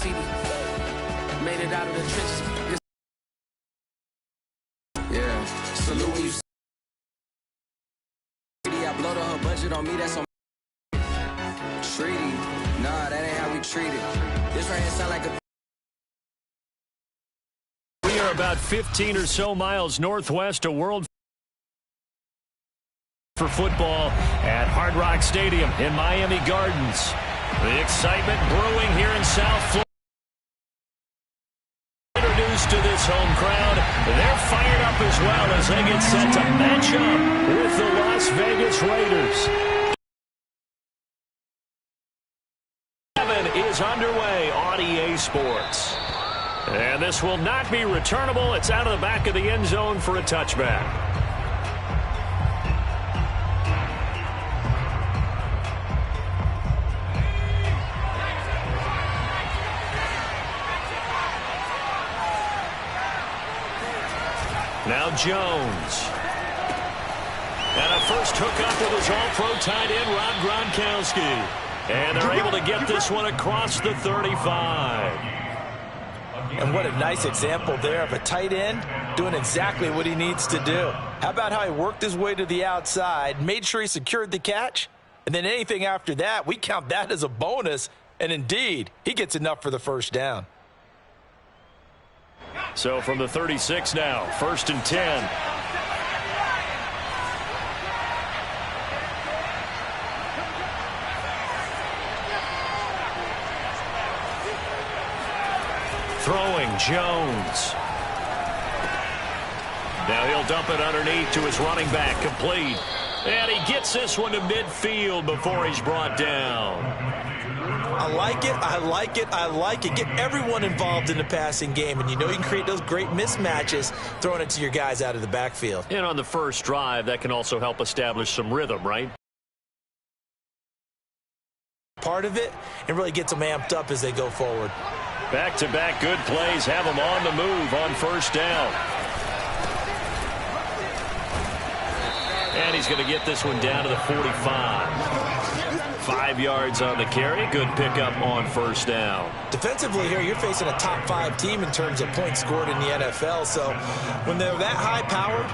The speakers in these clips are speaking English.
CD. Made it out of the trenches. Yeah, salute when you I blow to her budget on me, that's on treaty. Nah, that ain't how we treat it. This right here sound like a... We are about 15 or so miles northwest of World for football at Hard Rock Stadium in Miami Gardens. The excitement brewing here in South Florida. Introduced to this home crowd. They're fired up as well as they get set to match up with the Las Vegas Raiders. Is underway on EA Sports. And this will not be returnable. It's out of the back of the end zone for a touchback. Now Jones. And a first hookup with his all-pro tight end, Rob Gronkowski. And they're able to get this one across the 35. And what a nice example there of a tight end doing exactly what he needs to do. How about how he worked his way to the outside, made sure he secured the catch, and then anything after that, we count that as a bonus. And indeed, he gets enough for the first down. So from the 36 now, 1st and 10. Throwing Jones. Now he'll dump it underneath to his running back, complete. And he gets this one to midfield before he's brought down. I like it, I like it, I like it. Get everyone involved in the passing game, and you know you can create those great mismatches throwing it to your guys out of the backfield. And on the first drive, that can also help establish some rhythm, right? Part of it, and really gets them amped up as they go forward. Back-to-back good plays have them on the move on first down. And he's going to get this one down to the 45. 5 yards on the carry. Good pickup on first down. Defensively here, you're facing a top-5 team in terms of points scored in the NFL. So when they're that high-powered,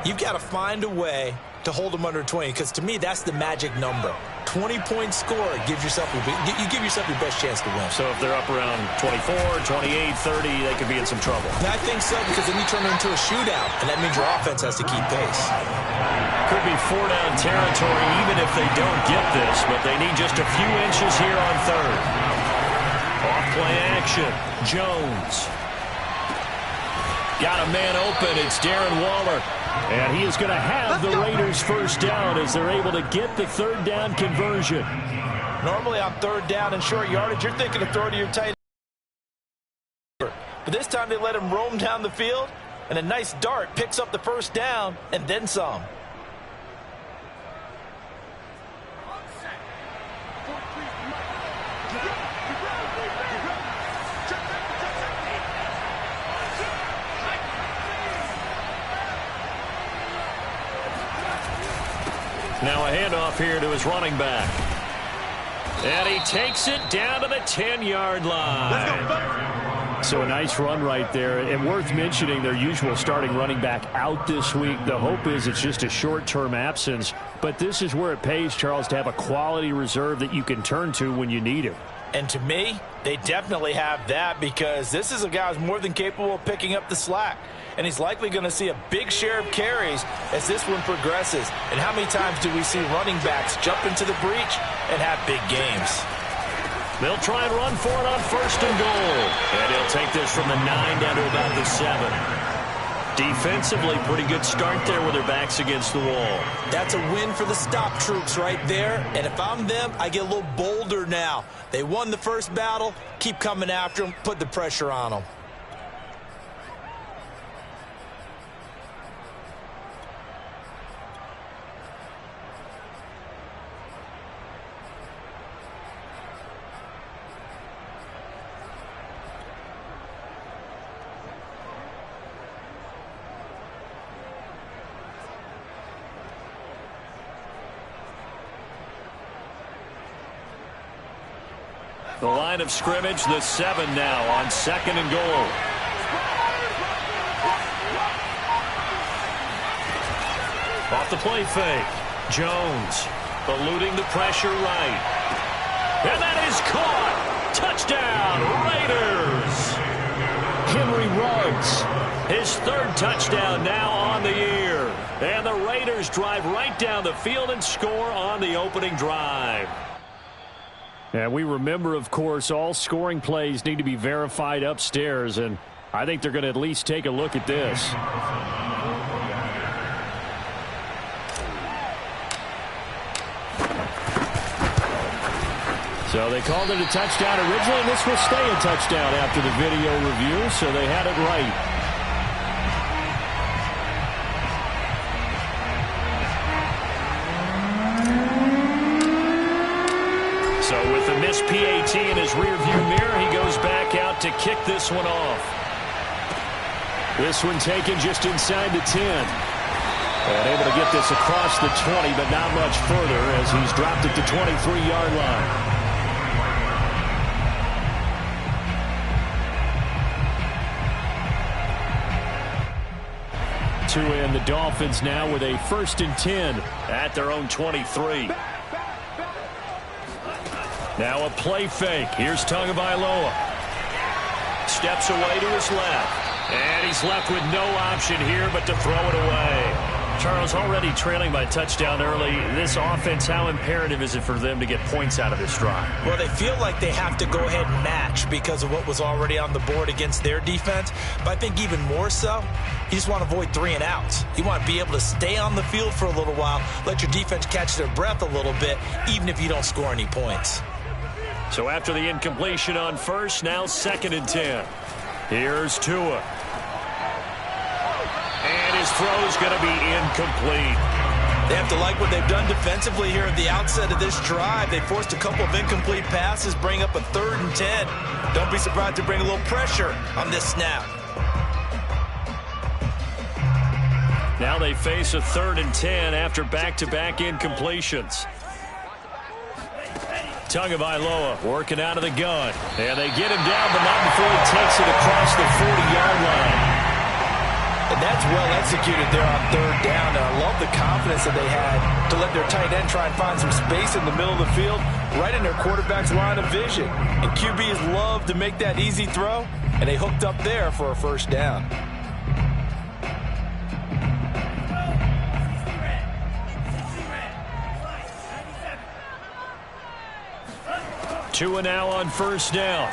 you've got to find a way to hold them under 20, because to me, that's the magic number. 20-point score gives yourself you give yourself your best chance to win. So if they're up around 24, 28, 30, they could be in some trouble. I think so, because then you turn it into a shootout, and that means your offense has to keep pace. Could be 4-down territory even if they don't get this, but they need just a few inches here on third. Off play action. Jones. Got a man open. It's Darren Waller. And he is going to have the Raiders first down as they're able to get the third down conversion. Normally on third down and short yardage, you're thinking of throw to your tight end. But this time they let him roam down the field, and a nice dart picks up the first down and then some. Now a handoff here to his running back. And he takes it down to the 10-yard line. So a nice run right there. And worth mentioning, their usual starting running back out this week. The hope is it's just a short-term absence. But this is where it pays, Charles, to have a quality reserve that you can turn to when you need him. And to me, they definitely have that, because this is a guy who's more than capable of picking up the slack. And he's likely going to see a big share of carries as this one progresses. And how many times do we see running backs jump into the breach and have big games? They'll try and run for it on 1st and goal. And he'll take this from the 9 down to about the 7. Defensively, pretty good start there with their backs against the wall. That's a win for the stop troops right there. And if I'm them, I get a little bolder now. They won the first battle. Keep coming after them. Put the pressure on them. The line of scrimmage. The 7 now on 2nd and goal. Off the play fake. Jones eluding the pressure right. And that is caught. Touchdown, Raiders. Henry Ruggs, his 3rd touchdown now on the year. And the Raiders drive right down the field and score on the opening drive. And we remember, of course, all scoring plays need to be verified upstairs, and I think they're going to at least take a look at this. So they called it a touchdown originally, and this will stay a touchdown after the video review, so they had it right. So with the missed PAT in his rearview mirror, he goes back out to kick this one off. This one taken just inside the 10. And able to get this across the 20, but not much further as he's dropped at the 23-yard line. And the Dolphins now with a 1st and 10 at their own 23. Now a play fake. Here's Tagovailoa. Steps away to his left. And he's left with no option here but to throw it away. Charles, already trailing by touchdown early. This offense, how imperative is it for them to get points out of this drive? Well, they feel like they have to go ahead and match because of what was already on the board against their defense. But I think even more so, you just want to avoid 3 and outs. You want to be able to stay on the field for a little while, let your defense catch their breath a little bit, even if you don't score any points. So after the incompletion on 1st, now 2nd and 10. Here's Tua. And his throw's going to be incomplete. They have to like what they've done defensively here at the outset of this drive. They forced a couple of incomplete passes, bring up a 3rd and 10. Don't be surprised to bring a little pressure on this snap. Now they face a 3rd and 10 after back-to-back incompletions. Tagovailoa working out of the gun. And they get him down, but not before he takes it across the 40-yard line. And that's well executed there on 3rd down. And I love the confidence that they had to let their tight end try and find some space in the middle of the field, right in their quarterback's line of vision. And QBs love to make that easy throw, and they hooked up there for a 1st down. Tua now on 1st down.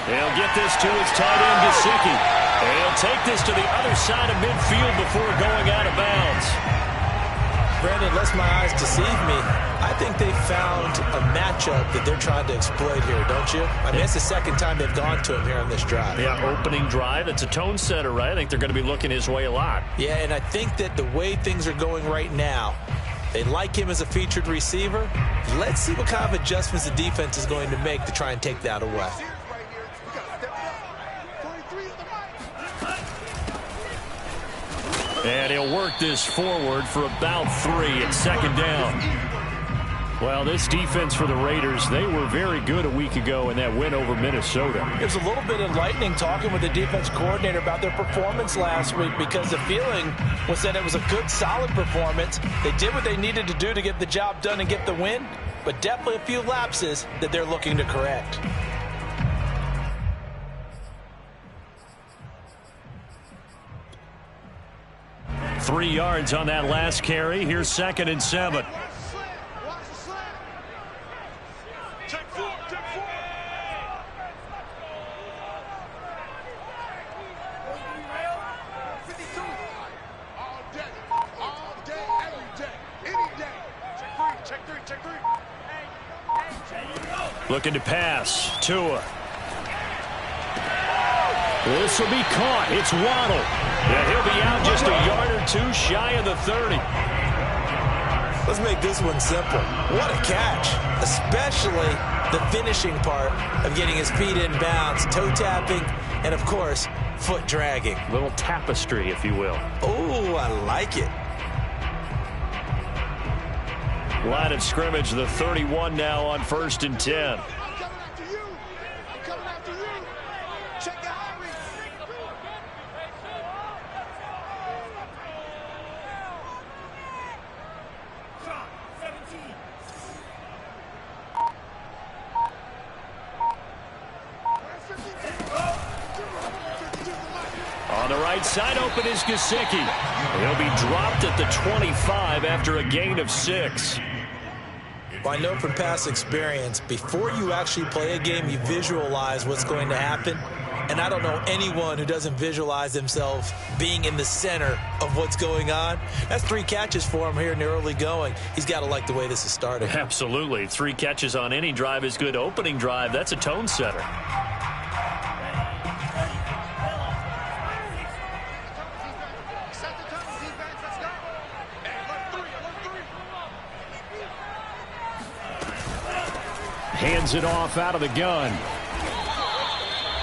They'll get this to his tight end, Gesicki. And he'll take this to the other side of midfield before going out of bounds. Brandon, lest my eyes deceive me, I think they found a matchup that they're trying to exploit here, don't you? I mean, it's the 2nd time they've gone to him here on this drive. Yeah, opening drive. It's a tone setter, right? I think they're going to be looking his way a lot. Yeah, and I think that the way things are going right now, they like him as a featured receiver. Let's see what kind of adjustments the defense is going to make to try and take that away. And he'll work this forward for about 3 at 2nd down. Well, this defense for the Raiders, they were very good a week ago in that win over Minnesota. It was a little bit enlightening talking with the defense coordinator about their performance last week because the feeling was that it was a good, solid performance. They did what they needed to do to get the job done and get the win, but definitely a few lapses that they're looking to correct. Three yards on that last carry. Here's 2nd and 7. Looking to pass. Tua. This will be caught. It's Waddle. Yeah, he'll be out just a yard or 2 shy of the 30. Let's make this one simple. What a catch, especially the finishing part of getting his feet in bounds, toe tapping, and of course, foot dragging. Little tapestry, if you will. Oh, I like it. Line of scrimmage, the 31 now on 1st and 10. On the right side, open is Gesicki. He'll be dropped at the 25 after a gain of 6. Well, I know from past experience, before you actually play a game, you visualize what's going to happen. And I don't know anyone who doesn't visualize themselves being in the center of what's going on. That's 3 catches for him here in the early going. He's got to like the way this is starting. Absolutely. 3 catches on any drive is good. Opening drive, that's a tone setter. Hands it off out of the gun.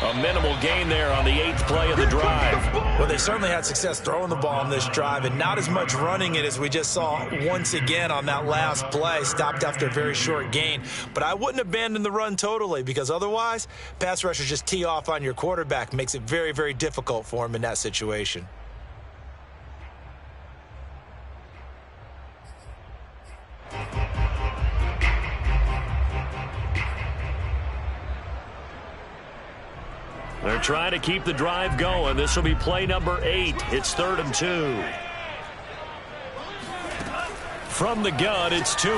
A minimal gain there on the 8th play of the drive. Well, they certainly had success throwing the ball on this drive, and not as much running it as we just saw once again on that last play. Stopped after a very short gain. But I wouldn't abandon the run totally, because otherwise, pass rushers just tee off on your quarterback. Makes it very, very difficult for him in that situation. They're trying to keep the drive going. This will be play number 8. It's 3rd and 2. From the gun, it's Tua.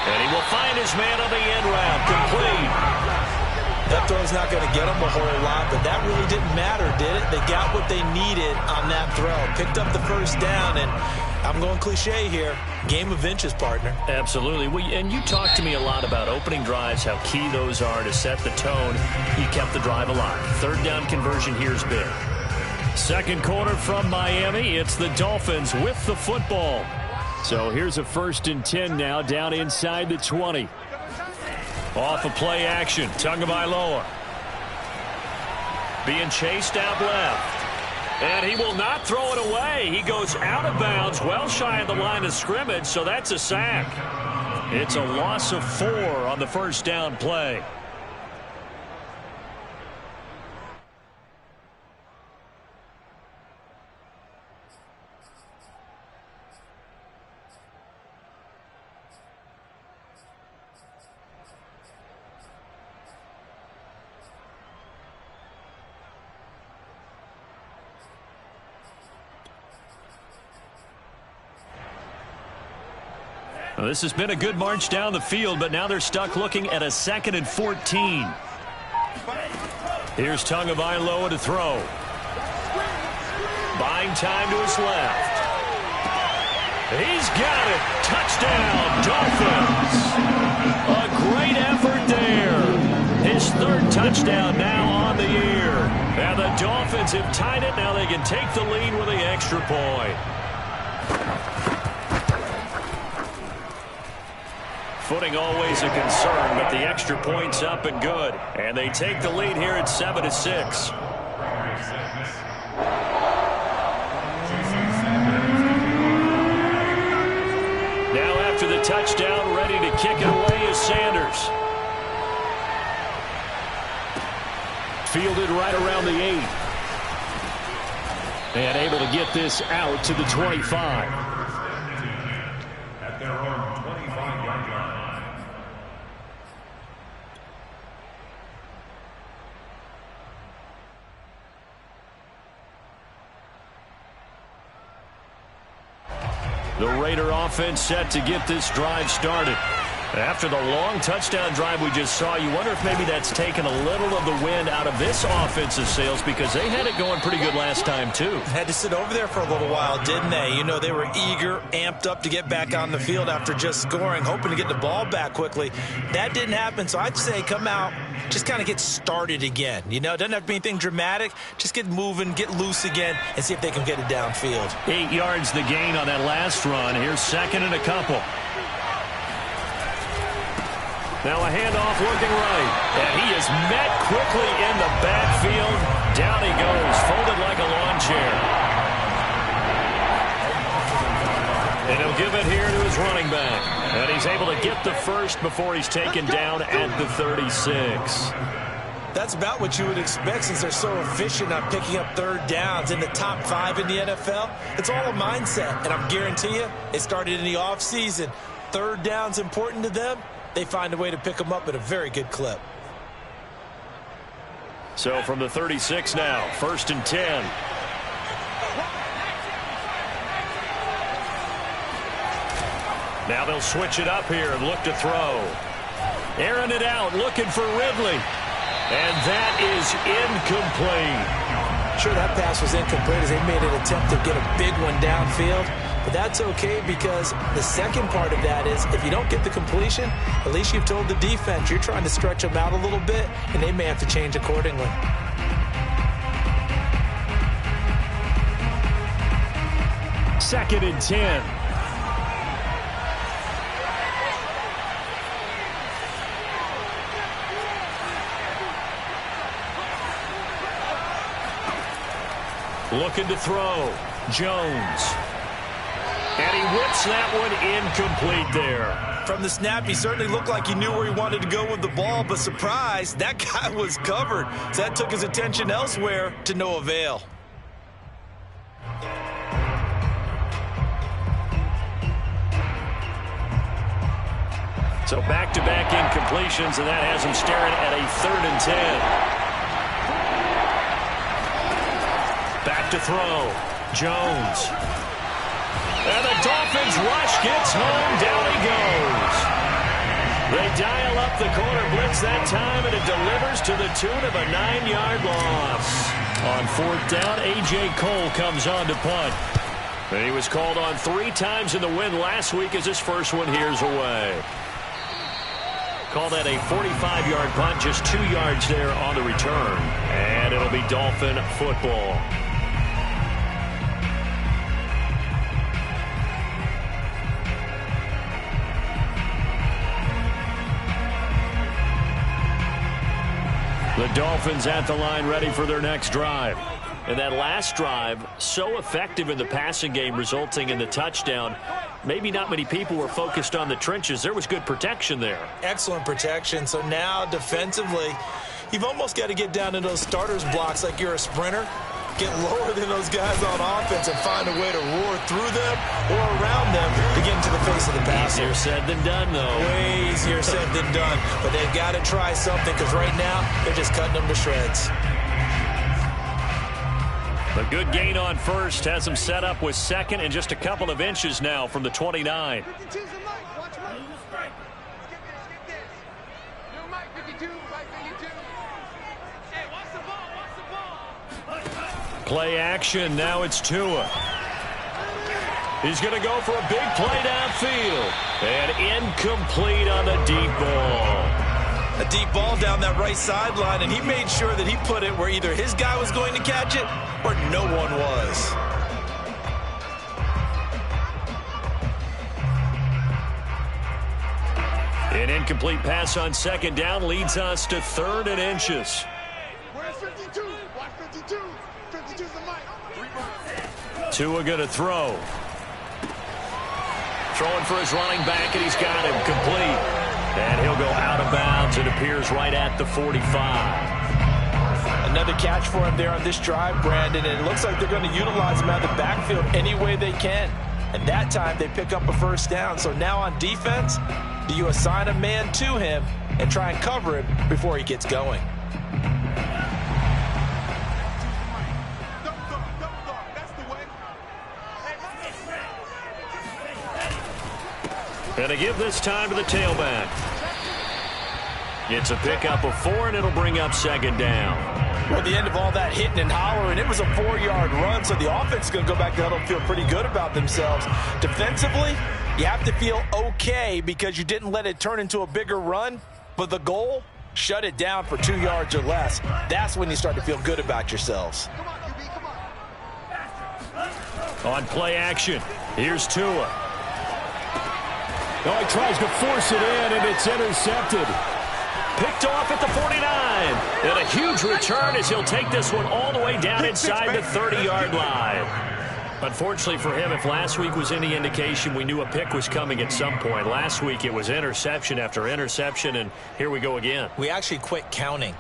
And he will find his man on the end route. Complete. That throw's not going to get them a whole lot, but that really didn't matter, did it? They got what they needed on that throw. Picked up the first down, and I'm going cliche here. Game of inches, partner. Absolutely. And you talked to me a lot about opening drives, how key those are to set the tone. You kept the drive alive. 3rd down conversion here is big. 2nd quarter from Miami. It's the Dolphins with the football. So here's a 1st and 10 now, down inside the 20. Off of play action, Tagovailoa being chased out left. And he will not throw it away. He goes out of bounds, well shy of the line of scrimmage, so that's a sack. It's a loss of 4 on the 1st down play. Well, this has been a good march down the field, but now they're stuck looking at a 2nd and 14. Here's Tagovailoa to throw. Buying time to his left. He's got it. Touchdown, Dolphins. A great effort there. His 3rd touchdown now on the year. And the Dolphins have tied it. Now they can take the lead with the extra point. Footing always a concern, but the extra point's up and good. And they take the lead here at 7-6. Now after the touchdown, ready to kick it away is Sanders. Fielded right around the 8. And able to get this out to the 25. The Raider offense set to get this drive started. After the long touchdown drive we just saw, you wonder if maybe that's taken a little of the wind out of this offensive sails, because they had it going pretty good last time too. Had to sit over there for a little while, didn't they? You know, they were eager, amped up to get back on the field after just scoring, hoping to get the ball back quickly. That didn't happen, so I'd say come out, just kind of get started again. You know, it doesn't have to be anything dramatic. Just get moving, get loose again, and see if they can get it downfield. 8 yards the gain on that last run. Here's 2nd and a couple. Now a handoff looking right. And he is met quickly in the backfield. Down he goes, folded like a lawn chair. And he'll give it here to his running back. And he's able to get the first before he's taken down at the 36. That's about what you would expect since they're so efficient on picking up third downs in the top 5 in the NFL. It's all a mindset, and I'm guarantee you it started in the offseason. Third down's important to them. They find a way to pick them up at a very good clip. So from the 36 now, 1st and 10. Now they'll switch it up here and look to throw. Airing it out, looking for Ridley. And that is incomplete. Sure, that pass was incomplete as they made an attempt to get a big one downfield. But that's okay because the second part of that is if you don't get the completion, at least you've told the defense you're trying to stretch them out a little bit, and they may have to change accordingly. Second and 10. Looking to throw. Jones. And he whips that one incomplete there. From the snap, he certainly looked like he knew where he wanted to go with the ball, but surprise, that guy was covered. So that took his attention elsewhere to no avail. So back-to-back incompletions, and that has him staring at a 3rd and 10. Back to throw. Jones. And the Dolphins rush gets home. Down he goes. They dial up the corner blitz that time, and it delivers to the tune of a 9-yard loss. On 4th down, A.J. Cole comes on to punt. And he was called on 3 times in the win last week as his first one here's away. Call that a 45-yard punt, just 2 yards there on the return. And it'll be Dolphin football. The Dolphins at the line ready for their next drive. And that last drive, so effective in the passing game, resulting in the touchdown. Maybe not many people were focused on the trenches. There was good protection there. Excellent protection. So now defensively, you've almost got to get down to those starters blocks like you're a sprinter. Get lower than those guys on offense and find a way to roar through them or around them to get into the face of the passer. Easier said than done, though. Way easier said than done. But they've got to try something because right now they're just cutting them to shreds. The good gain on first has him set up with second and just a couple of inches now from the 29. Play action. Now it's Tua. He's going to go for a big play downfield. And incomplete on the deep ball. A deep ball down that right sideline, and he made sure that he put it where either his guy was going to catch it or no one was. An incomplete pass on 2nd down leads us to 3rd and inches. Where's 52? Watch 52. 52's the mic. Tua going to throw. Throwing for his running back, and he's got him complete. And he'll go out of bounds. It appears right at the 45. Another catch for him there on this drive, Brandon, and it looks like they're going to utilize him out of the backfield any way they can. And that time they pick up a 1st down. So now on defense, do you assign a man to him and try and cover him before he gets going? And to give this time to the tailback. It's a pickup of 4, and it'll bring up 2nd down. Well, at the end of all that hitting and hollering, it was a 4-yard run, so the offense is going to go back to huddle and feel pretty good about themselves. Defensively, you have to feel okay because you didn't let it turn into a bigger run, but the goal, shut it down for 2 yards or less. That's when you start to feel good about yourselves. On play action, here's Tua. Oh, he tries to force it in, and it's intercepted. Picked off at the 49. And a huge return as he'll take this one all the way down inside the 30-yard line. Unfortunately for him, if last week was any indication, we knew a pick was coming at some point. Last week it was interception after interception, and here we go again. We actually quit counting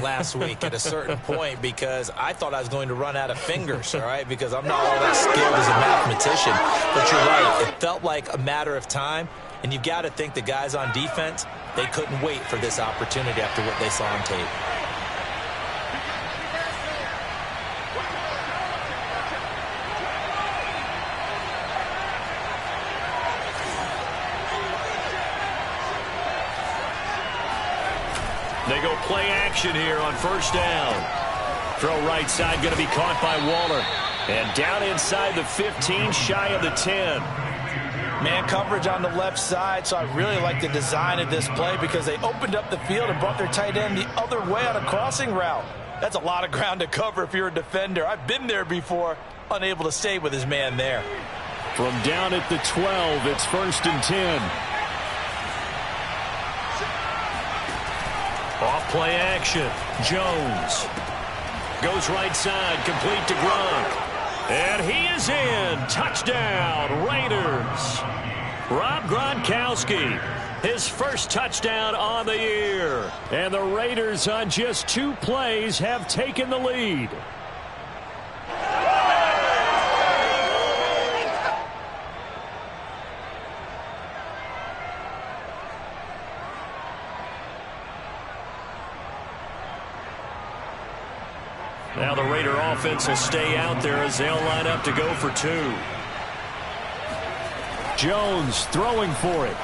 last week at a certain point because I thought I was going to run out of fingers, all right, because I'm not all that skilled as a mathematician. But you're right, it felt like a matter of time, and you've got to think the guys on defense, they couldn't wait for this opportunity after what they saw on tape. They go play action here on first down. Throw right side, going to be caught by Waller. And down inside the 15, shy of the 10. Man coverage on the left side, so I really like the design of this play because they opened up the field and brought their tight end the other way on a crossing route. That's a lot of ground to cover if you're a defender. I've been there before, unable to stay with his man there. From down at the 12, it's first and 10. Off play action. Jones goes right side, complete to Gronk. And he is in. Touchdown, Raiders. Rob Gronkowski, his first touchdown on the year. And the Raiders on just 2 plays have taken the lead. Now the Raider offense will stay out there as they'll line up to go for 2. Jones throwing for it.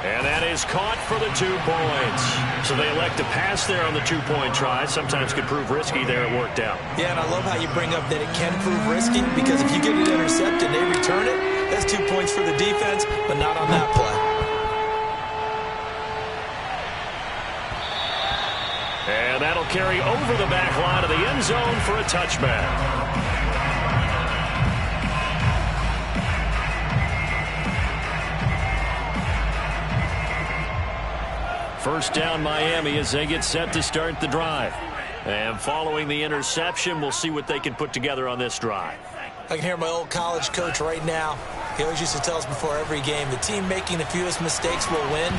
And that is caught for the 2 points. So they elect to pass there on the 2-point try. Sometimes could prove risky there. It worked out. Yeah, and I love how you bring up that it can prove risky because if you get it intercepted and they return it, that's 2 points for the defense, but not on that play. And that'll carry over the back line of the end zone for a touchback. First down Miami as they get set to start the drive. And following the interception, we'll see what they can put together on this drive. I can hear my old college coach right now. He always used to tell us before every game, the team making the fewest mistakes will win.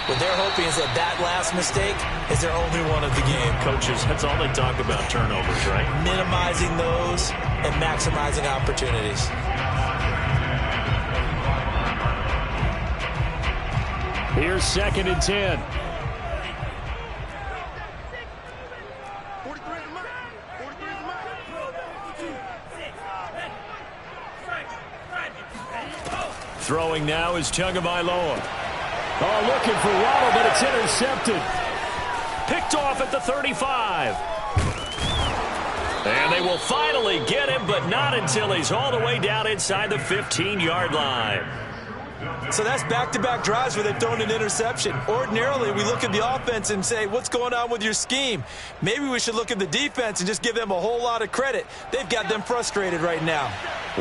What they're hoping is that last mistake is their only one of the game. Coaches, that's all they talk about, turnovers, right? Minimizing those and maximizing opportunities. Here's second and 10. Throwing now is Tagovailoa. Oh, looking for Waddle, but it's intercepted. Picked off at the 35. And they will finally get him, but not until he's all the way down inside the 15-yard line. So that's back-to-back drives where they've thrown an interception. Ordinarily, we look at the offense and say, what's going on with your scheme? Maybe we should look at the defense and just give them a whole lot of credit. They've got them frustrated right now.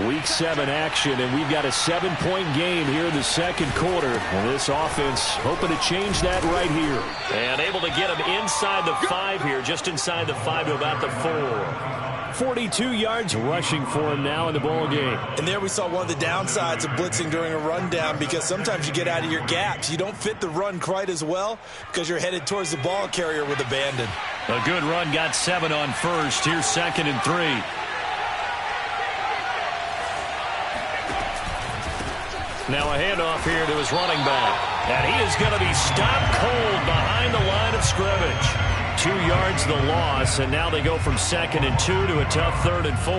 Week 7 action, and we've got a 7-point game here in the second quarter. And this offense hoping to change that right here. And able to get him inside the 5 here, just inside the 5 to about the 4. 42 yards rushing for him now in the ball game. And there we saw one of the downsides of blitzing during a rundown because sometimes you get out of your gaps. You don't fit the run quite as well because you're headed towards the ball carrier with abandon. A good run, got 7 on first. Here's second and 3. Now a handoff here to his running back. And he is going to be stopped cold behind the line of scrimmage. 2 yards the loss, and now they go from second and 2 to a tough 3rd and 4.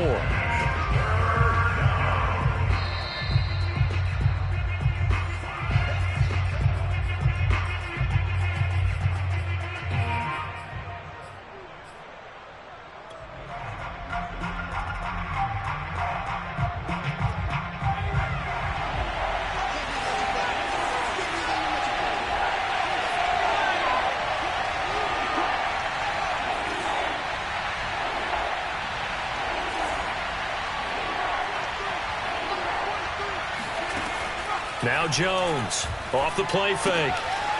Now Jones off the play fake.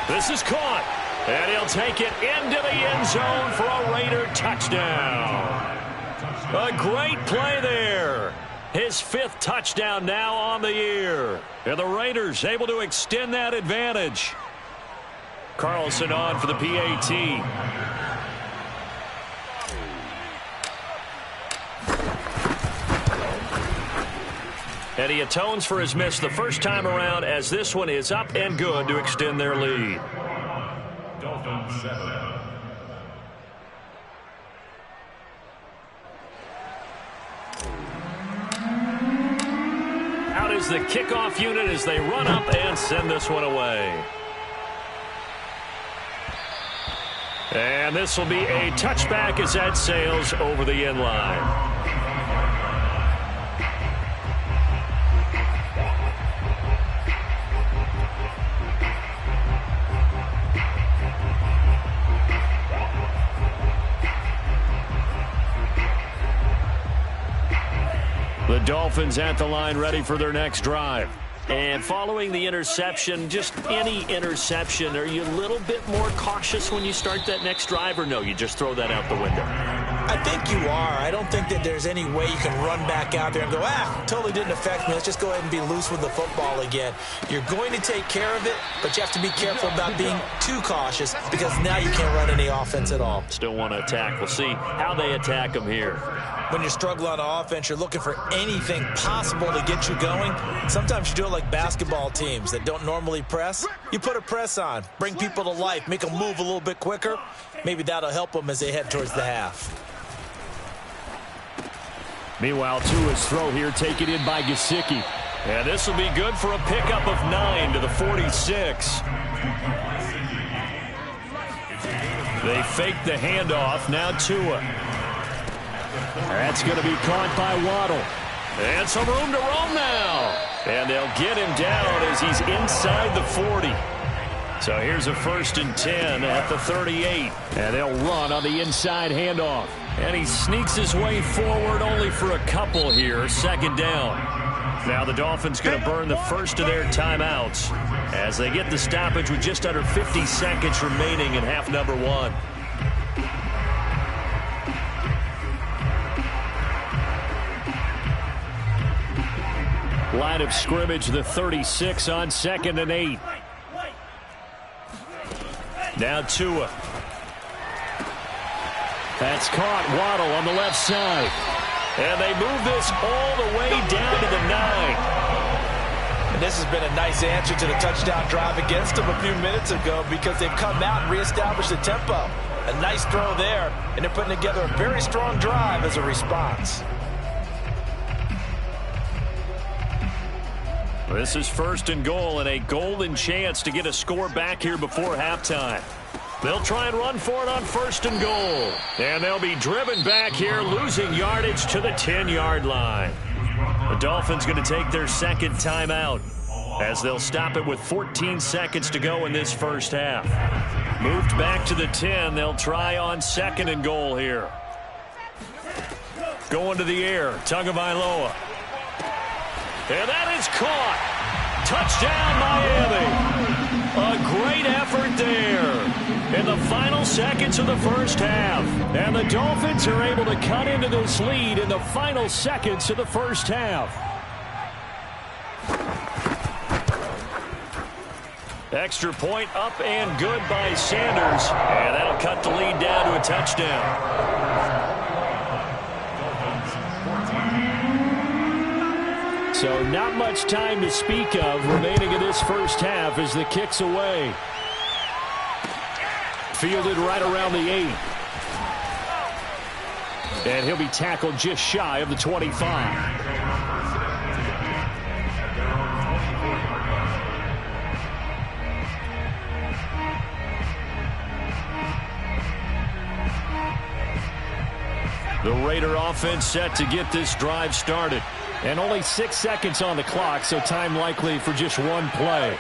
This is caught. And he'll take it into the end zone for a Raider touchdown. A great play there. His 5th touchdown now on the year. And the Raiders able to extend that advantage. Carlson on for the PAT. And he atones for his miss the first time around, as this one is up and good to extend their lead. Dolphins 7. Out is the kickoff unit as they run up and send this one away. And this will be a touchback as that sails over the end line. The Dolphins at the line ready for their next drive. And following the interception, just any interception, are you a little bit more cautious when you start that next drive, or no, you just throw that out the window? I think you are. I don't think that there's any way you can run back out there and go, totally didn't affect me. Let's just go ahead and be loose with the football again. You're going to take care of it, but you have to be careful about being too cautious, because now you can't run any offense at all. Still want to attack. We'll see how they attack them here. When you're struggling on offense, you're looking for anything possible to get you going. Sometimes you do it like basketball teams that don't normally press. You put a press on, bring people to life, make them move a little bit quicker. Maybe that'll help them as they head towards the half. Meanwhile, Tua's throw here taken in by Gesicki. And this will be good for a pickup of 9 to the 46. They fake the handoff. Now Tua. That's going to be caught by Waddle. And some room to roam now. And they'll get him down as he's inside the 40. So here's a 1st and 10 at the 38. And they'll run on the inside handoff. And he sneaks his way forward only for a couple here. 2nd down. Now the Dolphins going to burn the first of their timeouts as they get the stoppage with just under 50 seconds remaining in half number 1. Line of scrimmage, the 36 on 2nd and 8. Now Tua. That's caught. Waddle on the left side. And they move this all the way down to the 9. And this has been a nice answer to the touchdown drive against them a few minutes ago, because they've come out and reestablished the tempo. A nice throw there, and they're putting together a very strong drive as a response. This is 1st and goal, and a golden chance to get a score back here before halftime. They'll try and run for it on 1st and goal. And they'll be driven back here, losing yardage to the 10-yard line. The Dolphins going to take their 2nd timeout as they'll stop it with 14 seconds to go in this first half. Moved back to the 10. They'll try on 2nd and goal here. Going to the air. Tagovailoa. And that is caught. Touchdown, Miami. A great effort there in the final seconds of the first half. And the Dolphins are able to cut into this lead in the final seconds of the first half. Extra point up and good by Sanders. And that'll cut the lead down to a touchdown. So not much time to speak of remaining in this first half as the kick's away. Fielded right around the 8. And he'll be tackled just shy of the 25. The Raider offense set to get this drive started. And only 6 seconds on the clock, so time likely for just one play.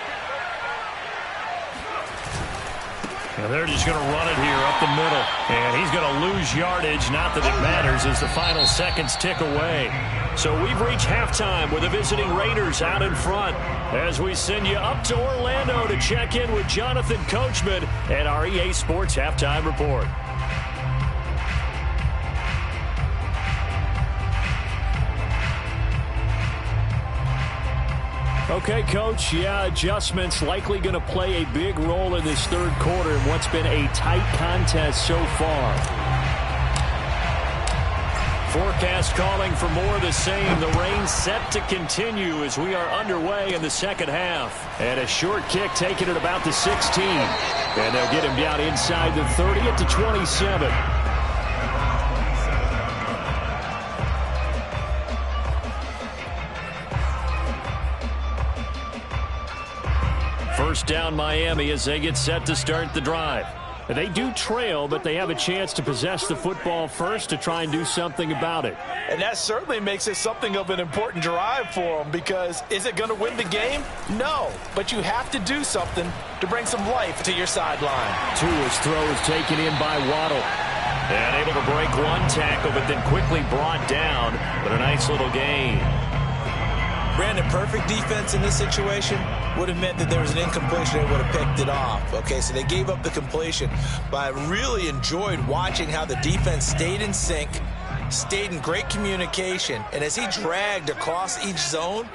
And they're just going to run it here up the middle. And he's going to lose yardage. Not that it matters as the final seconds tick away. So we've reached halftime with the visiting Raiders out in front as we send you up to Orlando to check in with Jonathan Coachman and our EA Sports Halftime Report. Okay, Coach, yeah, adjustments likely going to play a big role in this third quarter in what's been a tight contest so far. Forecast calling for more of the same. The rain set to continue as we are underway in the second half. And a short kick taken at about the 16. And they'll get him down inside the 30 at the 27. First down Miami as they get set to start the drive. They do trail, but they have a chance to possess the football first to try and do something about it. And that certainly makes it something of an important drive for them, because is it going to win the game? No, but you have to do something to bring some life to your sideline. Tua's throw is taken in by Waddle. And able to break one tackle, but then quickly brought down. But a nice little gain. Brandon, perfect defense in this situation would have meant that there was an incompletion. They would have picked it off. Okay, so they gave up the completion. But I really enjoyed watching how the defense stayed in sync, stayed in great communication. And as he dragged across each zone,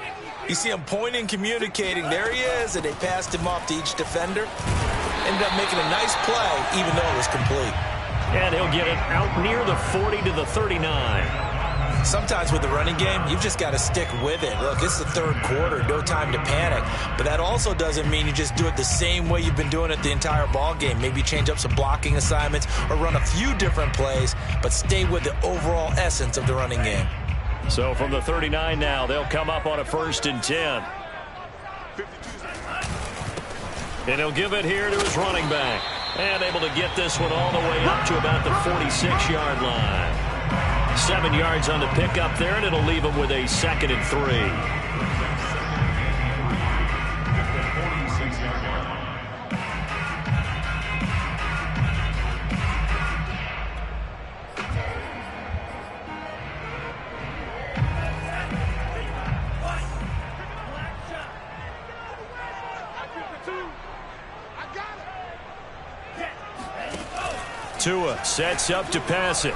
you see him pointing, communicating. There he is, and they passed him off to each defender. Ended up making a nice play, even though it was complete. And he'll get it out near the 40 to the 39. Sometimes with the running game, you've just got to stick with it. Look, it's the third quarter, no time to panic. But that also doesn't mean you just do it the same way you've been doing it the entire ball game. Maybe change up some blocking assignments or run a few different plays, but stay with the overall essence of the running game. So from the 39 now, they'll come up on a 1st and 10. And he'll give it here to his running back. And able to get this one all the way up to about the 46-yard line. 7 yards on the pickup there, and it'll leave him with a 2nd and 3. Tua sets up to pass it.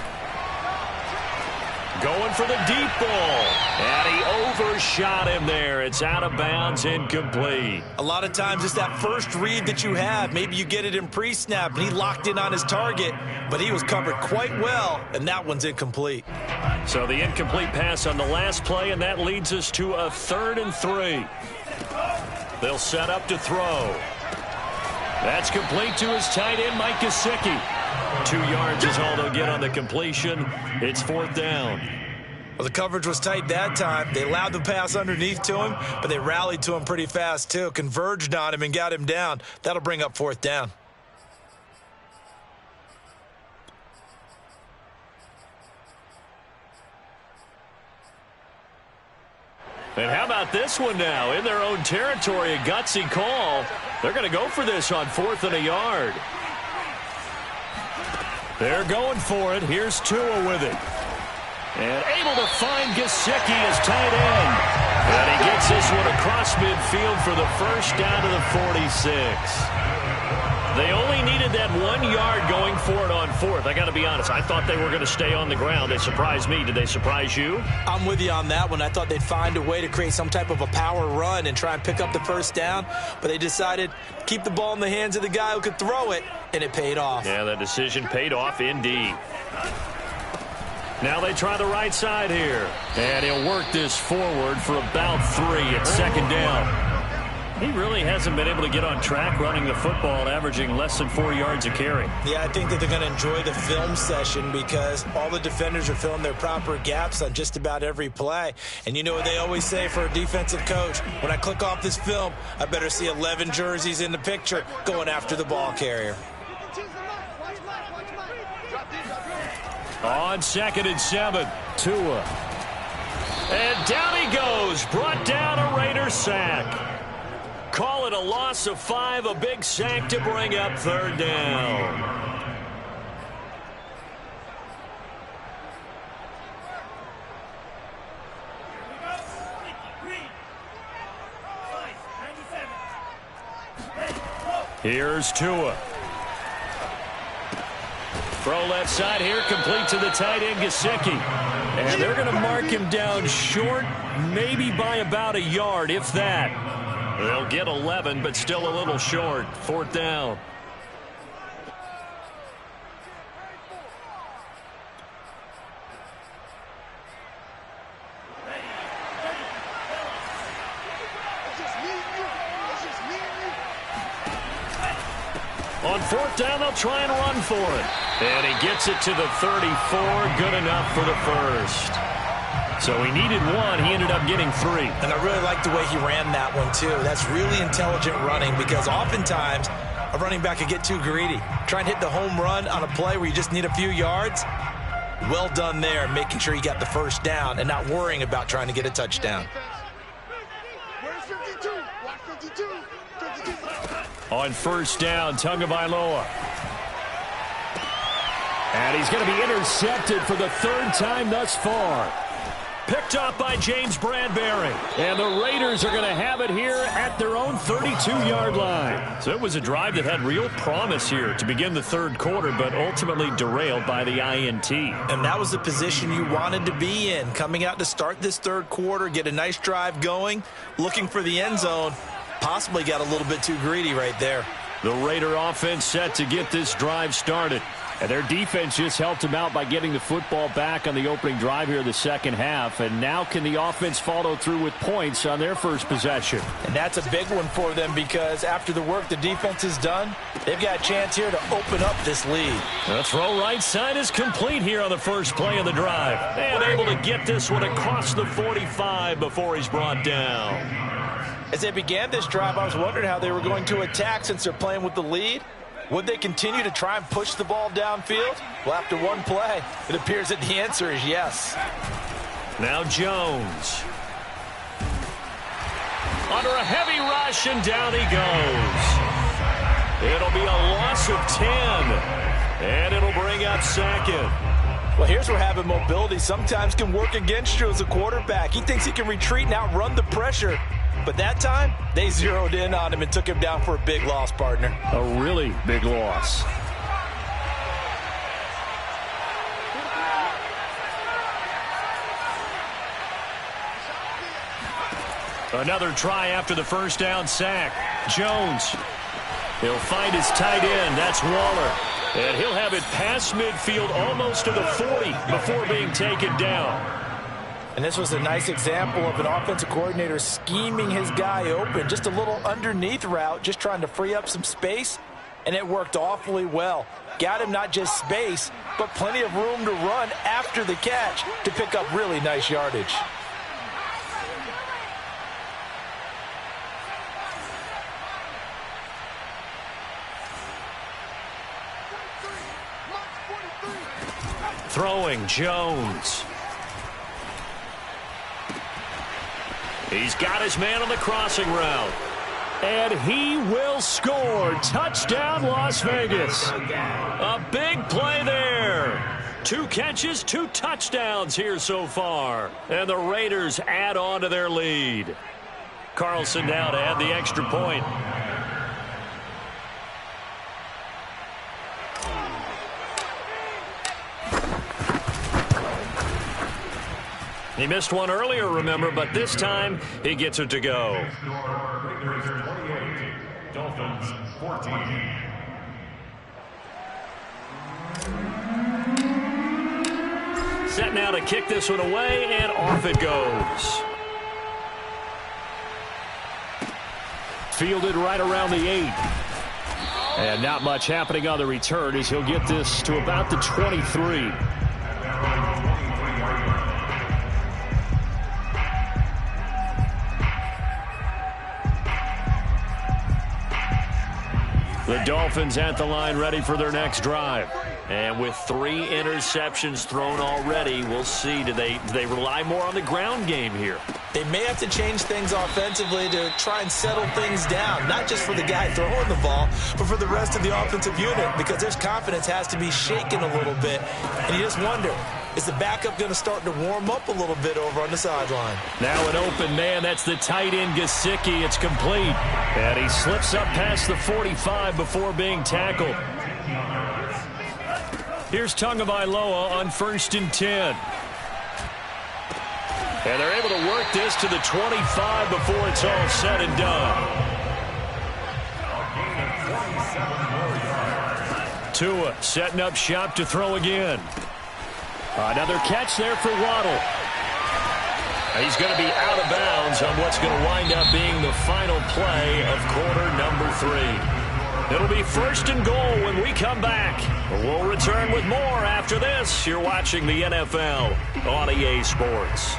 Going for the deep ball. And he overshot him there. It's out of bounds, incomplete. A lot of times it's that first read that you have. Maybe you get it in pre-snap, and he locked in on his target, but he was covered quite well, and that one's incomplete. So the incomplete pass on the last play, and that leads us to a 3rd and 3. They'll set up to throw. That's complete to his tight end, Mike Gesicki. 2 yards is all they'll get on the completion. It's 4th down. Well, the coverage was tight that time. They allowed the pass underneath to him, but they rallied to him pretty fast, too. Converged on him and got him down. That'll bring up 4th down. And how about this one now? In their own territory, a gutsy call. They're going to go for this on 4th and a yard. They're going for it. Here's Tua with it. And able to find Gesicki as tight end. And he gets this one across midfield for the first down to the 46. They only needed that 1 yard going for it on 4th. I got to be honest, I thought they were going to stay on the ground. They surprised me. Did they surprise you? I'm with you on that one. I thought they'd find a way to create some type of a power run and try and pick up the first down, but they decided to keep the ball in the hands of the guy who could throw it, and it paid off. Yeah, that decision paid off indeed. Now they try the right side here, and he'll work this forward for about 3 at 2nd down. He really hasn't been able to get on track running the football, averaging less than 4 yards a carry. Yeah, I think that they're going to enjoy the film session because all the defenders are filling their proper gaps on just about every play. And you know what they always say for a defensive coach? When I click off this film, I better see 11 jerseys in the picture going after the ball carrier. On 2nd and 7, Tua. And down he goes, brought down a Raider sack. Call it a loss of 5, a big sack to bring up 3rd down. Here's Tua. Throw left side here, complete to the tight end, Gesicki. And they're going to mark him down short, maybe by about a yard, if that. They'll get 11, but still a little short. 4th down. On 4th down, they'll try and run for it. And he gets it to the 34. Good enough for the first. So he needed 1. He ended up getting 3. And I really like the way he ran that one, too. That's really intelligent running because oftentimes a running back can get too greedy. Try and hit the home run on a play where you just need a few yards. Well done there, making sure he got the first down and not worrying about trying to get a touchdown. Where's 52? Watch 52. 52. On 1st down, Tagovailoa. And he's going to be intercepted for the 3rd time thus far. Picked off by James Bradbury. And the Raiders are going to have it here at their own 32-yard line. So it was a drive that had real promise here to begin the 3rd quarter, but ultimately derailed by the INT. And that was the position you wanted to be in. Coming out to start this 3rd quarter, get a nice drive going, looking for the end zone. Possibly got a little bit too greedy right there. The Raider offense set to get this drive started. And their defense just helped them out by getting the football back on the opening drive here in the 2nd half. And now can the offense follow through with points on their first possession? And that's a big one for them because after the work the defense has done, they've got a chance here to open up this lead. The throw right side is complete here on the first play of the drive. And able to get this one across the 45 before he's brought down. As they began this drive, I was wondering how they were going to attack since they're playing with the lead. Would they continue to try and push the ball downfield? Well, after one play, it appears that the answer is yes. Now Jones. Under a heavy rush, and down he goes. It'll be a loss of 10. And it'll bring up 2nd. Well, here's where having mobility sometimes can work against you as a quarterback. He thinks he can retreat and outrun the pressure. But that time, they zeroed in on him and took him down for a big loss, partner. A really big loss. Another try after the first down sack. Jones. He'll find his tight end. That's Waller. And he'll have it past midfield almost to the 40 before being taken down. And this was a nice example of an offensive coordinator scheming his guy open. Just a little underneath route, just trying to free up some space, and it worked awfully well. Got him not just space, but plenty of room to run after the catch to pick up really nice yardage. Throwing Jones. He's got his man on the crossing route. And he will score. Touchdown, Las Vegas. A big play there. 2 catches, 2 touchdowns here so far. And the Raiders add on to their lead. Carlson now to add the extra point. He missed one earlier, remember, but this time he gets it to go. Raiders 28, Dolphins 14. Set now to kick this one away, and off it goes. Fielded right around the 8. And not much happening on the return as he'll get this to about the 23. The Dolphins at the line ready for their next drive. And with 3 interceptions thrown already, we'll see. Do they rely more on the ground game here? They may have to change things offensively to try and settle things down, not just for the guy throwing the ball, but for the rest of the offensive unit, because their confidence has to be shaken a little bit. And you just wonder, is the backup going to start to warm up a little bit over on the sideline? Now an open man. That's the tight end, Gesicki. It's complete. And he slips up past the 45 before being tackled. Here's Tagovailoa on 1st and 10. And they're able to work this to the 25 before it's all said and done. Tua setting up shop to throw again. Another catch there for Waddle. He's going to be out of bounds on what's going to wind up being the final play of quarter number 3. It'll be 1st and goal when we come back. We'll return with more after this. You're watching the NFL on EA Sports.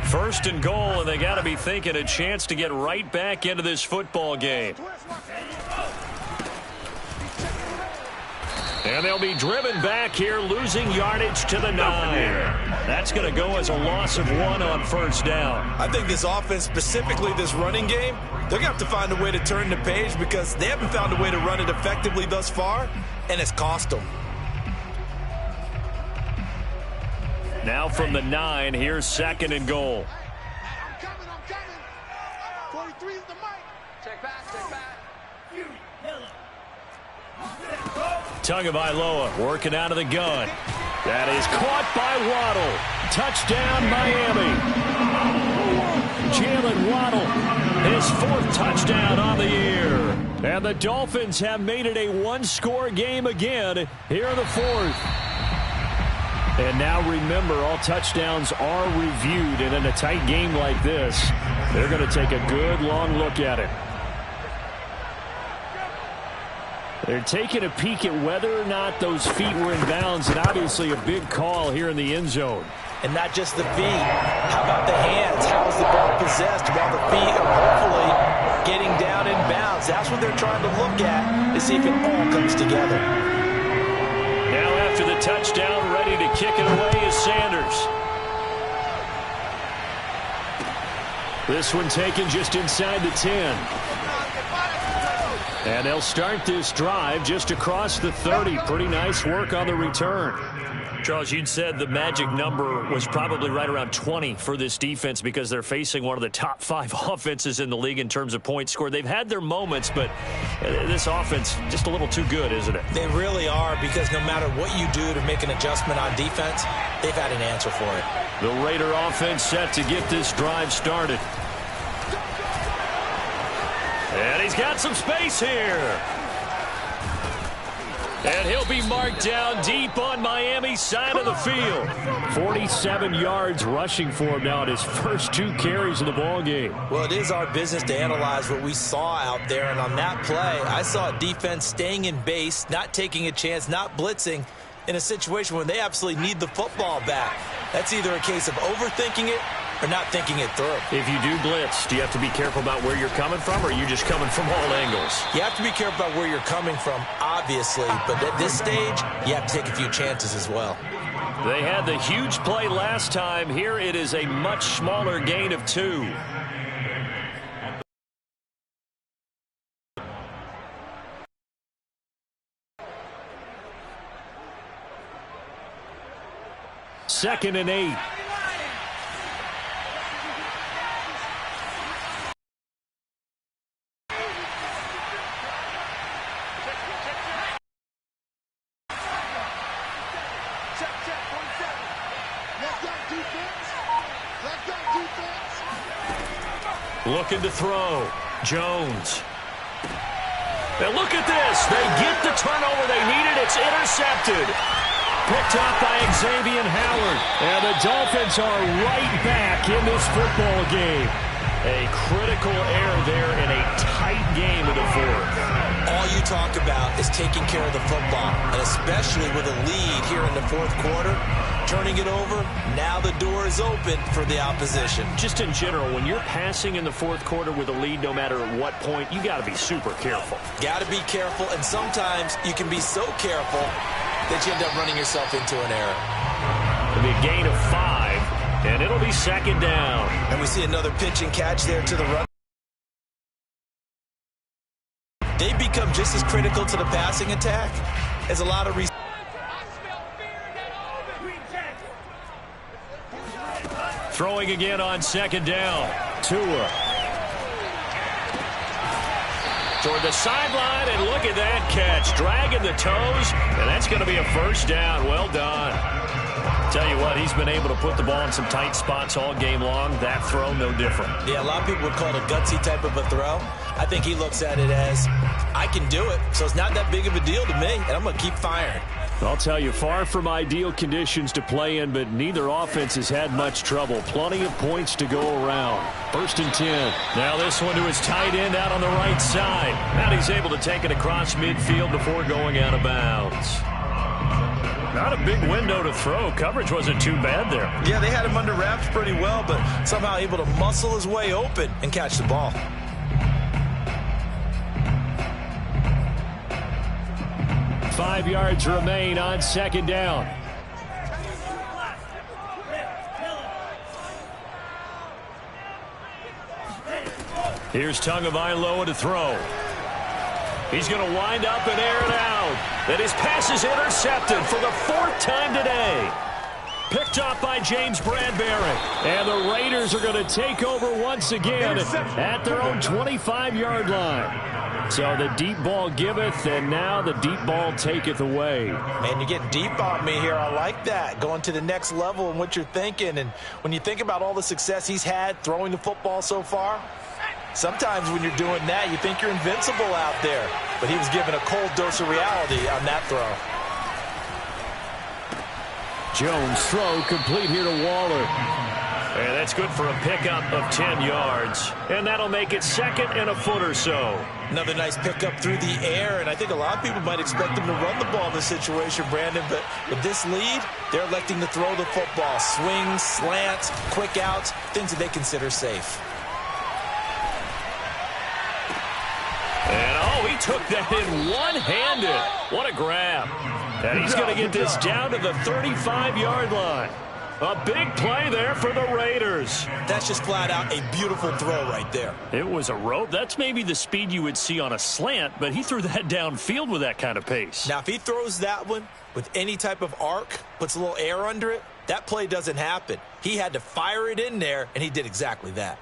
First and goal, and they got to be thinking a chance to get right back into this football game. And they'll be driven back here, losing yardage to the 9. That's going to go as a loss of 1 on first down. I think this offense, specifically this running game, they're going to have to find a way to turn the page because they haven't found a way to run it effectively thus far, and it's cost them. Now from the 9, here's 2nd and goal. I'm coming. 43 is the mic. Check back. Tagovailoa working out of the gun. That is caught by Waddle. Touchdown, Miami. Jalen Waddle, his 4th touchdown on the year. And the Dolphins have made it a 1-score game again here in the 4th. And now remember, all touchdowns are reviewed, and in a tight game like this, they're going to take a good long look at it. They're taking a peek at whether or not those feet were in bounds, and obviously a big call here in the end zone. And not just the feet. How about the hands? How is the ball possessed while the feet are hopefully getting down in bounds? That's what they're trying to look at to see if it all comes together. Now after the touchdown, ready to kick it away is Sanders. This one taken just inside the 10. And they'll start this drive just across the 30. Pretty nice work on the return. Charles, you'd said the magic number was probably right around 20 for this defense because they're facing one of the top 5 offenses in the league in terms of points scored. They've had their moments, but this offense just a little too good, isn't it? They really are, because no matter what you do to make an adjustment on defense, they've had an answer for it. The Raider offense set to get this drive started. And he's got some space here. And he'll be marked down deep on Miami's side of the field. 47 yards rushing for him now at his first 2 carries of the ball game. Well, it is our business to analyze what we saw out there. And on that play, I saw a defense staying in base, not taking a chance, not blitzing in a situation where they absolutely need the football back. That's either a case of overthinking it or not thinking it through. If you do blitz, do you have to be careful about where you're coming from, or are you just coming from all angles? You have to be careful about where you're coming from, obviously, but at this stage, you have to take a few chances as well. They had the huge play last time. Here it is a much smaller gain of 2. Second and 8. Looking to throw. Jones. And look at this. They get the turnover they needed. It's intercepted. Picked up by Xavier Howard. And the Dolphins are right back in this football game. A critical error there in a tight game in the 4th. All you talk about is taking care of the football, and especially with a lead here in the 4th quarter, turning it over, now the door is open for the opposition. Just in general, when you're passing in the 4th quarter with a lead, no matter at what point, you got to be super careful. Got to be careful, and sometimes you can be so careful that you end up running yourself into an error. It'll be a gain of 5, and it'll be 2nd down. And we see another pitch and catch there to the run. They become just as critical to the passing attack as a lot of Throwing again on 2nd down. Tua. toward the sideline, and look at that catch. Dragging the toes, and that's going to be a first down. Well done. Tell you what, he's been able to put the ball in some tight spots all game long. That throw, no different. Yeah, a lot of people would call it a gutsy type of a throw. I think he looks at it as, I can do it, so it's not that big of a deal to me, and I'm going to keep firing. I'll tell you, far from ideal conditions to play in, but neither offense has had much trouble. Plenty of points to go around. 1st and 10. Now this one to his tight end out on the right side. Now he's able to take it across midfield before going out of bounds. Not a big window to throw. Coverage wasn't too bad there. Yeah, they had him under wraps pretty well, but somehow able to muscle his way open and catch the ball. Five yards remain on 2nd down. Here's Tagovailoa to throw. He's going to wind up and air it out. And his pass is intercepted for the 4th time today. Picked up by James Bradbury. And the Raiders are going to take over once again at their own 25-yard line. So the deep ball giveth, and now the deep ball taketh away. Man, you're getting deep on me here. I like that. Going to the next level in what you're thinking. And when you think about all the success he's had throwing the football so far, sometimes when you're doing that, you think you're invincible out there. But he was given a cold dose of reality on that throw. Jones' throw complete here to Waller. And that's good for a pickup of 10 yards. And that'll make it 2nd and a foot or so. Another nice pickup through the air, and I think a lot of people might expect him to run the ball in this situation, Brandon, but with this lead, they're electing to throw the football. Swings, slants, quick outs, things that they consider safe. And, oh, he took that in one-handed. What a grab. And he's going to get this down to the 35-yard line. A big play there for the Raiders. That's just flat out a beautiful throw right there. It was a rope. That's maybe the speed you would see on a slant, but he threw that downfield with that kind of pace. Now, if he throws that one with any type of arc, puts a little air under it, that play doesn't happen. He had to fire it in there, and he did exactly that.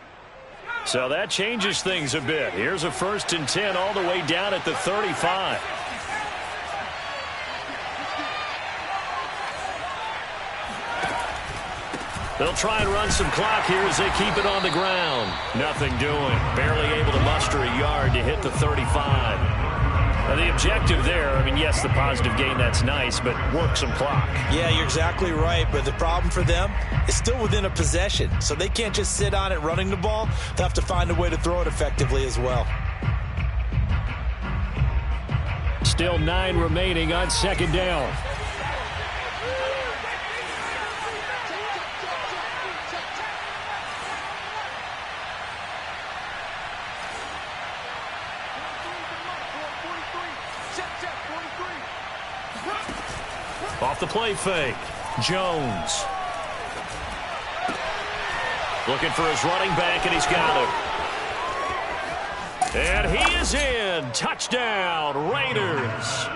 So that changes things a bit. Here's a 1st and 10 all the way down at the 35. They'll try and run some clock here as they keep it on the ground. Nothing doing. Barely able to muster a yard to hit the 35. Now the objective there, I mean, yes, the positive gain, that's nice, but work some clock. Yeah, you're exactly right, but the problem for them is still within a possession, so they can't just sit on it running the ball. They'll have to find a way to throw it effectively as well. Still 9 remaining on 2nd down. Off the play fake. Jones. Looking for his running back, and he's got him. And he is in. Touchdown, Raiders.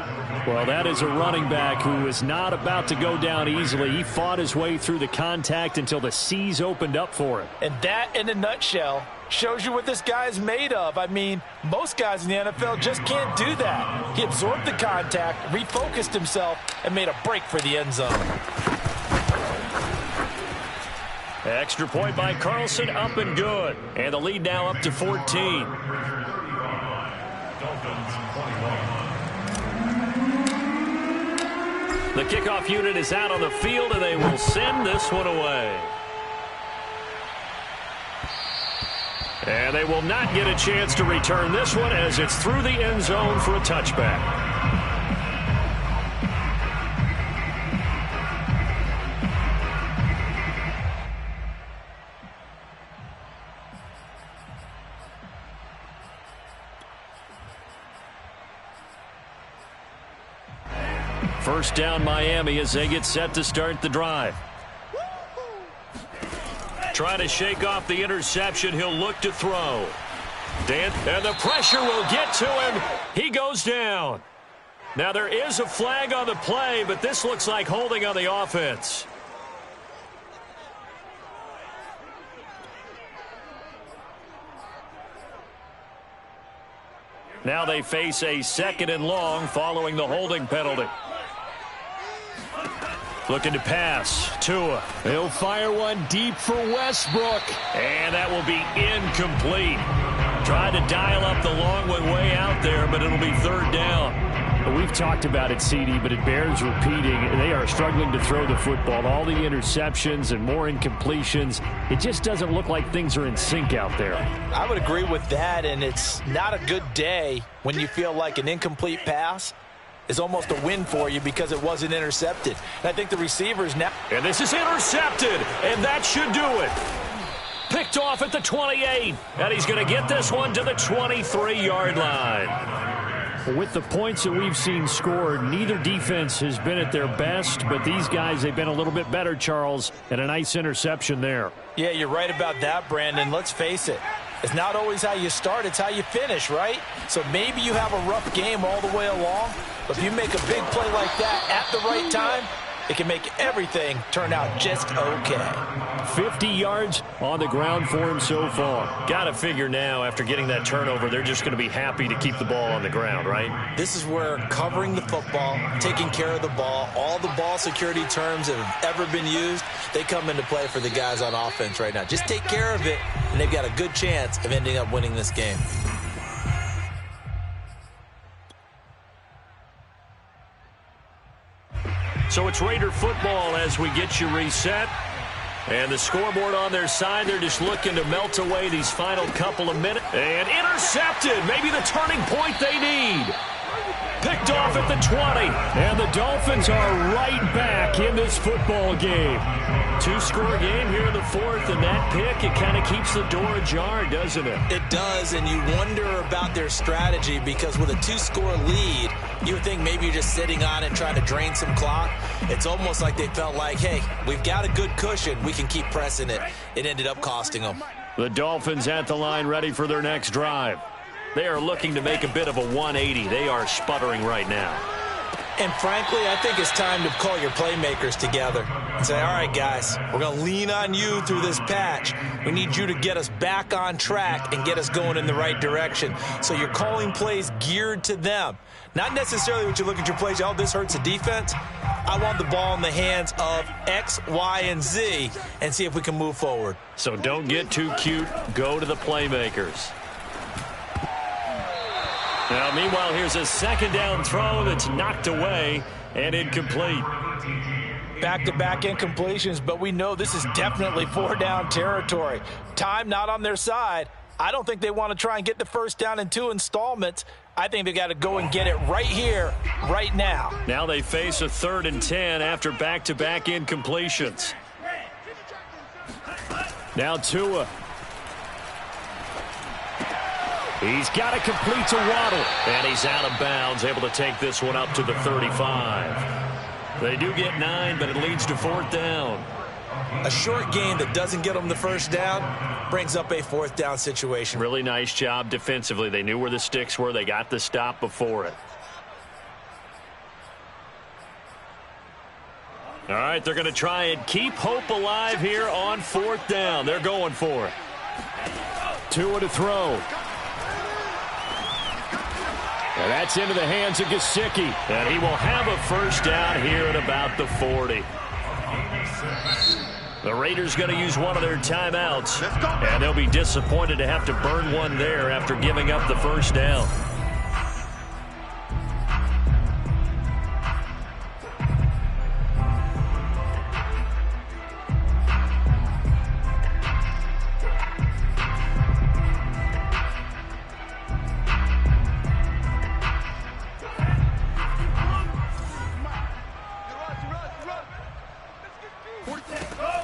Well, that is a running back who is not about to go down easily. He fought his way through the contact until the seas opened up for him. And that, in a nutshell, shows you what this guy is made of. I mean, most guys in the NFL just can't do that. He absorbed the contact, refocused himself, and made a break for the end zone. Extra point by Carlson, up and good. And the lead now up to 14. The kickoff unit is out on the field, and they will send this one away. And they will not get a chance to return this one as it's through the end zone for a touchback. First down Miami as they get set to start the drive. Trying to shake off the interception. He'll look to throw. And the pressure will get to him. He goes down. Now there is a flag on the play, but this looks like holding on the offense. Now they face a 2nd and long following the holding penalty. Looking to pass. Tua. He'll fire one deep for Westbrook. And that will be incomplete. Tried to dial up the long one way out there, but it'll be 3rd down. We've talked about it, CD, but it bears repeating. They are struggling to throw the football. All the interceptions and more incompletions. It just doesn't look like things are in sync out there. I would agree with that, and it's not a good day when you feel like an incomplete pass is almost a win for you because it wasn't intercepted. And I think the receivers now... And this is intercepted, and that should do it. Picked off at the 28, and he's going to get this one to the 23-yard line. With the points that we've seen scored, neither defense has been at their best, but these guys, they've been a little bit better, Charles, and a nice interception there. Yeah, you're right about that, Brandon. Let's face it. It's not always how you start, it's how you finish, right? So maybe you have a rough game all the way along, but if you make a big play like that at the right time, it can make everything turn out just okay. 50 yards on the ground for him so far. Got to figure now, after getting that turnover, they're just going to be happy to keep the ball on the ground, right? This is where covering the football, taking care of the ball, all the ball security terms that have ever been used, they come into play for the guys on offense right now. Just take care of it, and they've got a good chance of ending up winning this game. So it's Raider football as we get you reset. And the scoreboard on their side, they're just looking to melt away these final couple of minutes. And intercepted, maybe the turning point they need. Picked off at the 20. And the Dolphins are right back in this football game. 2-score game here in the 4th, and that pick, it kind of keeps the door ajar, doesn't it? It does, and you wonder about their strategy because with a 2-score lead, you would think maybe you're just sitting on it trying to drain some clock. It's almost like they felt like, hey, we've got a good cushion. We can keep pressing it. It ended up costing them. The Dolphins at the line ready for their next drive. They are looking to make a bit of a 180. They are sputtering right now. And frankly, I think it's time to call your playmakers together and say, all right, guys, we're going to lean on you through this patch. We need you to get us back on track and get us going in the right direction. So you're calling plays geared to them. Not necessarily what you look at your plays, oh, this hurts the defense. I want the ball in the hands of X, Y, and Z and see if we can move forward. So don't get too cute. Go to the playmakers. Now, meanwhile, here's a 2nd down throw that's knocked away and incomplete. Back-to-back incompletions, but we know this is definitely 4-down territory. Time not on their side. I don't think they want to try and get the 1st down in 2 installments. I think they got to go and get it right here, right now. Now they face a 3rd and 10 after back-to-back incompletions. Now Tua. He's got it complete to Waddle. And he's out of bounds, able to take this one up to the 35. They do get 9, but it leads to 4th down. A short game that doesn't get them the 1st down brings up a 4th down situation. Really nice job defensively. They knew where the sticks were. They got the stop before it. All right, they're going to try and keep hope alive here on 4th down. They're going for it. Tua to throw. And that's into the hands of Gesicki. And he will have a 1st down here at about the 40. The Raiders going to use one of their timeouts. And they'll be disappointed to have to burn one there after giving up the 1st down.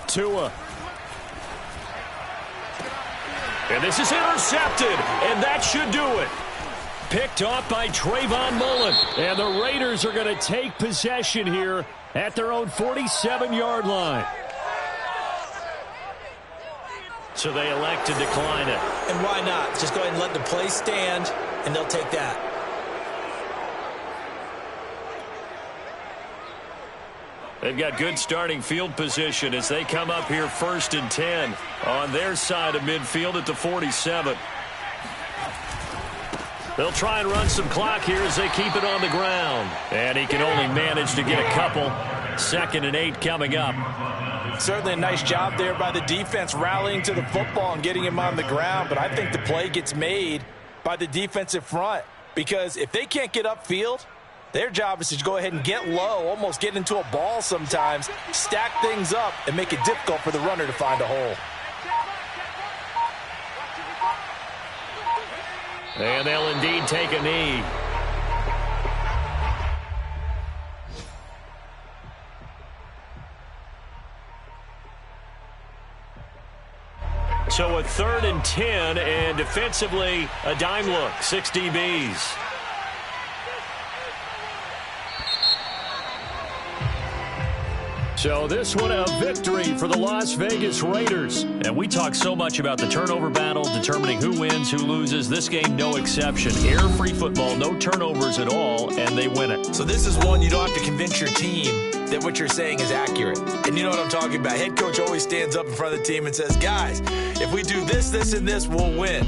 Tua. And this is intercepted, and that should do it. Picked off by Trayvon Mullen. And the Raiders are going to take possession here at their own 47-yard line. So they elect to decline it. And why not? Just go ahead and let the play stand, and they'll take that. They've got good starting field position as they come up here 1st and 10 on their side of midfield at the 47. They'll try and run some clock here as they keep it on the ground. And he can only manage to get a couple. 2nd and 8 coming up. Certainly a nice job there by the defense rallying to the football and getting him on the ground. But I think the play gets made by the defensive front. Because if they can't get upfield, their job is to go ahead and get low, almost get into a ball sometimes, stack things up, and make it difficult for the runner to find a hole. And they'll indeed take a knee. So a 3rd and 10, and defensively, a dime look, 6 DBs. So this one a victory for the Las Vegas Raiders. And we talk so much about the turnover battle, determining who wins, who loses. This game, no exception. Error-free football, no turnovers at all, and they win it. So this is one you don't have to convince your team that what you're saying is accurate. And you know what I'm talking about. Head coach always stands up in front of the team and says, guys, if we do this, this, and this, we'll win.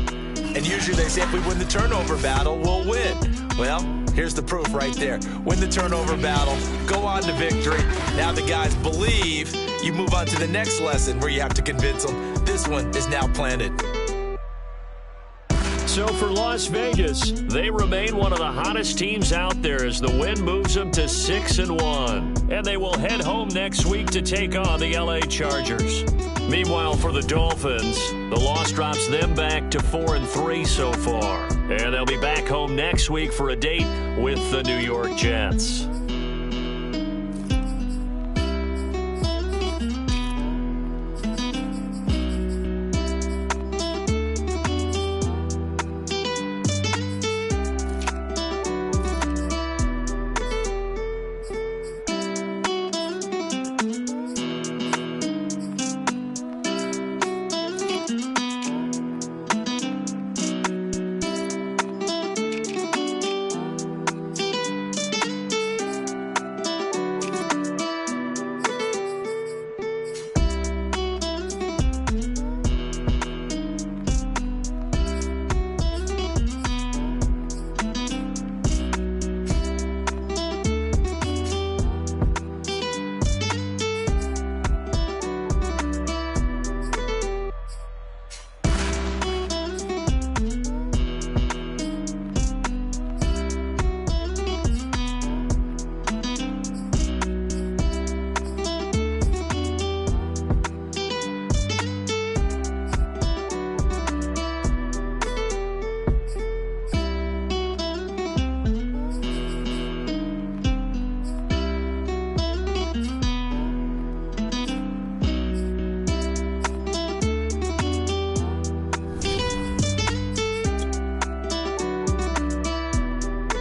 And usually they say if we win the turnover battle, we'll win. Well, here's the proof right there. Win the turnover battle, go on to victory. Now the guys believe. You move on to the next lesson where you have to convince them. This one is now planted. So for Las Vegas, they remain one of the hottest teams out there as the win moves them to 6-1. And they will head home next week to take on the LA Chargers. Meanwhile, for the Dolphins, the loss drops them back to 4-3 so far. And they'll be back home next week for a date with the New York Jets.